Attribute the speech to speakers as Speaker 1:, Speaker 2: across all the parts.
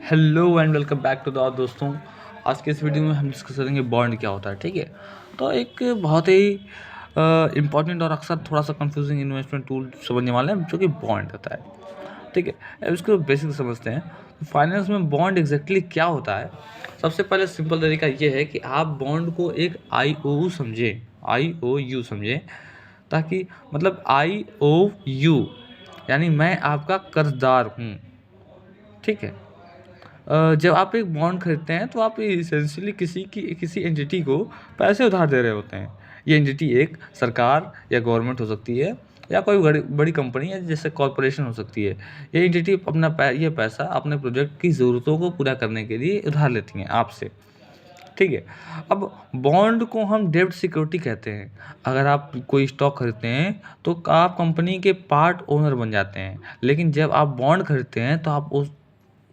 Speaker 1: Hello and welcome back to the दोस्तों। आज के इस वीडियो में हम डिस्कस करेंगे बॉन्ड क्या होता है। ठीक है, तो एक बहुत ही इम्पॉर्टेंट और अक्सर थोड़ा सा कंफ्यूजिंग इन्वेस्टमेंट टूल समझने वाले हैं जो कि बॉन्ड होता है। ठीक है, अब इसको बेसिक समझते हैं। तो फाइनेंस में बॉन्ड एग्जैक्टली क्या होता है। सबसे पहले सिंपल तरीका ये है कि आप बॉन्ड को एक आई ओ यू समझें, ताकि मतलब IOU यानी मैं आपका कर्जदार हूँ। ठीक है, जब आप एक बॉन्ड खरीदते हैं तो आप इसेंशियली किसी एंटिटी को पैसे उधार दे रहे होते हैं। ये एंटिटी एक सरकार या गवर्नमेंट हो सकती है, या कोई बड़ी बड़ी कंपनी है जैसे कॉरपोरेशन हो सकती है। ये एंटिटी ये पैसा अपने प्रोजेक्ट की ज़रूरतों को पूरा करने के लिए उधार लेती हैं आपसे। ठीक है, अब बॉन्ड को हम डेब्ट सिक्योरिटी कहते हैं। अगर आप कोई स्टॉक खरीदते हैं तो आप कंपनी के पार्ट ओनर बन जाते हैं, लेकिन जब आप बॉन्ड खरीदते हैं तो आप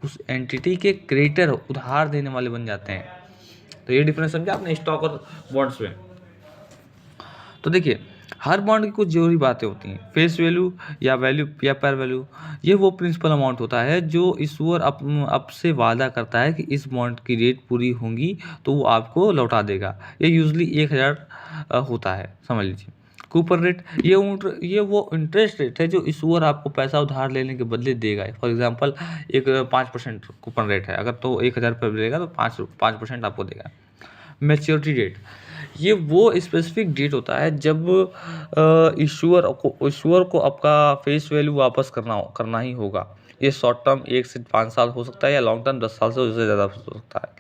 Speaker 1: उस एंटिटी के क्रेडिटर, उधार देने वाले बन जाते हैं। तो ये डिफरेंस समझा आपने स्टॉक और बॉन्ड्स में। तो देखिए, हर बॉन्ड की कुछ जरूरी बातें होती हैं। फेस वैल्यू या पैर वैल्यू, ये वो प्रिंसिपल अमाउंट होता है जो इशूअर आपसे वादा करता है कि इस बॉन्ड की रेट पूरी होंगी तो वो आपको लौटा देगा। ये यूजली 1000 होता है, समझ लीजिए। कूपन रेट, ये वो इंटरेस्ट रेट है जो इशूअर आपको पैसा उधार लेने के बदले देगा। फॉर एग्जांपल, एक 5% कूपन रेट है, अगर तो 1000 रुपये लेगा तो 5% आपको देगा। मैच्योरिटी डेट, ये वो स्पेसिफिक डेट होता है जब इशूअर को आपका फेस वैल्यू वापस करना ही होगा। ये शॉर्ट टर्म 1 से 5 साल हो सकता है, या लॉन्ग टर्म 10 साल से उससे ज़्यादा हो सकता है।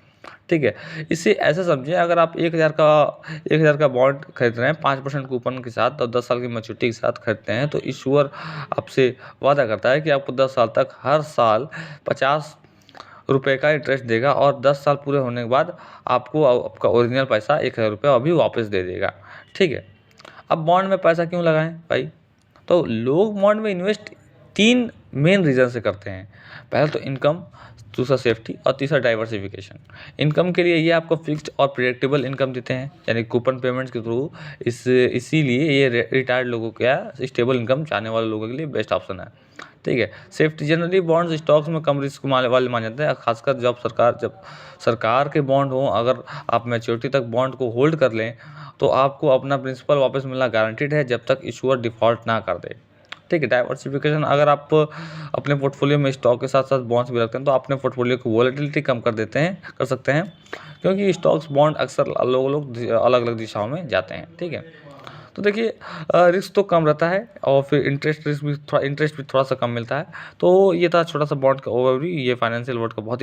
Speaker 1: ठीक है, इसे ऐसे समझिए, अगर आप 1000 का बॉन्ड खरीद रहे हैं 5% कूपन के साथ और 10 साल की मैच्योरिटी के साथ खरीदते हैं, तो इशूअर आपसे वादा करता है कि आपको 10 साल तक हर साल 50 रुपए का इंटरेस्ट देगा, और 10 साल पूरे होने के बाद आपको आपका ओरिजिनल पैसा 1000 रुपये अभी वापस दे देगा। ठीक है, अब बॉन्ड में पैसा क्यों लगाएं भाई? तो लोग बॉन्ड में इन्वेस्ट 3 मेन रीज़न से करते हैं। पहला तो इनकम, दूसरा सेफ्टी, और तीसरा डाइवर्सिफिकेशन। इनकम के लिए ये आपको फिक्स्ड और प्रेडिक्टेबल इनकम देते हैं, यानी कूपन पेमेंट्स के थ्रू। इसीलिए ये रिटायर्ड लोगों का स्टेबल इनकम चाहने वाले लोगों के लिए बेस्ट ऑप्शन है। ठीक है, सेफ्टी, जनरली बॉन्ड्स स्टॉक्स में कम रिस्क वाले माने जाते हैं, खासकर जब सरकार के बॉन्ड हो। अगर आप मैच्योरिटी तक बॉन्ड को होल्ड कर लें तो आपको अपना प्रिंसिपल वापस मिलना गारंटीड है, जब तक इशूअर डिफ़ॉल्ट ना कर दे। ठीक है, डाइवर्सिफिकेशन, अगर आप अपने पोर्टफोलियो में स्टॉक के साथ साथ बॉन्ड्स भी रखते हैं तो अपने पोर्टफोलियो की वॉलेटिलिटी कम कर सकते हैं, क्योंकि स्टॉक्स बॉन्ड अक्सर लोग अलग अलग दिशाओं में जाते हैं। ठीक है, तो देखिए, रिस्क तो कम रहता है, और फिर इंटरेस्ट भी थोड़ा सा कम मिलता है। तो ये था छोटा सा बॉन्ड का ओवरव्यू। ये फाइनेंशियल वर्ल्ड का बहुत